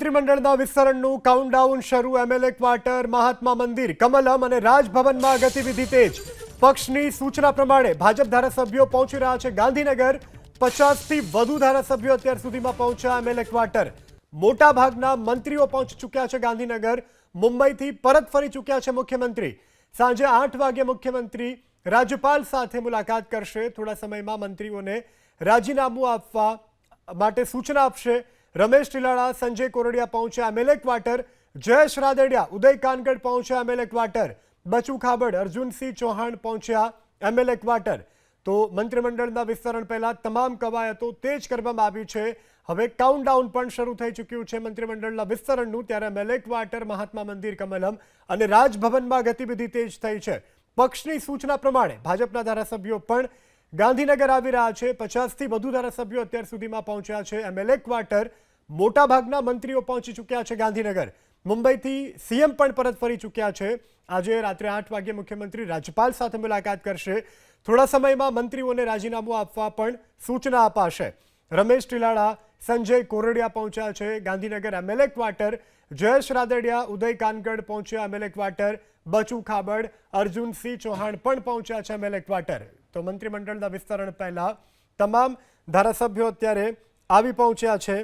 મંત્રીમંડળના વિસ્તરણનું કાઉન્ટડાઉન શરૂ. MLA quarter, Mahatma Mandir, Kamalam અને રાજભવનમાં ગતિવિધિ તેજ. પક્ષની સૂચના પ્રમાણે ભાજપ ધારાસભ્યો પહોંચી રહ્યા છે ગાંધીનગર. 50થી વધુ ધારાસભ્યો અત્યાર સુધીમાં પહોંચ્યા એમએલએ ક્વાર્ટર. મોટાભાગના મંત્રીઓ પહોંચી ચૂક્યા છે ગાંધીનગર. મુંબઈથી પરત ફરી ચૂક્યા છે મુખ્યમંત્રી. સાંજે 8 વાગે મુખ્યમંત્રી રાજ્યપાલ સાથે મુલાકાત કરશે. થોડા સમયમાં મંત્રીઓને રાજીનામું આપવા માટે સૂચના આપશે. રમેશ ટીલાળા, સંજય કોરડિયા પહોંચ્યા એમએલએ ક્વાર્ટર. જયેશ રાદડિયા, ઉદય કાનગડ પહોંચ્યા એમએલએ ક્વાર્ટર. બચુ ખાબડ, અર્જુનસિંહ ચૌહાણ પહોંચ્યા એમએલએ ક્વાર્ટર. તો મંત્રીમંડળના વિસ્તરણ પહેલા તમામ કવાયતો તેજ કરવામાં આવી છે. હવે કાઉન્ટડાઉન પણ શરૂ થઈ ચૂક્યું છે મંત્રીમંડળના વિસ્તરણનું. ત્યારે એમએલએ ક્વાર્ટર, મહાત્મા મંદિર, કમલમ અને રાજભવનમાં ગતિવિધિ તેજ થઈ છે. પક્ષની સૂચના પ્રમાણે ભાજપના ધારાસભ્યો પણ ગાંધીનગર આવી રહ્યા છે. 50થી વધુ ધારાસભ્યો અત્યાર સુધીમાં પહોંચ્યા છે એમએલએ ક્વાર્ટર. મોટાભાગના મંત્રીઓ પહોંચી ચૂક્યા છે ગાંધીનગર. મુંબઈથી સીએમ પણ પરત ફરી ચૂક્યા છે. આજે રાત્રે 8 વાગ્યે મુખ્યમંત્રી રાજ્યપાલ સાથે મુલાકાત કરશે. થોડા સમયમાં મંત્રીઓને રાજીનામું આપવા પણ સૂચના અપાશે. રમેશ ટીલાળા, સંજય કોરડિયા પહોંચ્યા છે ગાંધીનગર એમએલએ ક્વાર્ટર. જયેશ રાદડિયા, ઉદય કાનગડ પહોંચ્યા એમએલએ ક્વાર્ટર. બચુ ખાબડ, અર્જુનસિંહ ચૌહાણ પણ પહોંચ્યા છે એમએલએ ક્વાર્ટર. તો મંત્રીમંડળના વિસ્તરણ પહેલા તમામ ધારાસભ્યો અત્યારે આવી પહોંચ્યા છે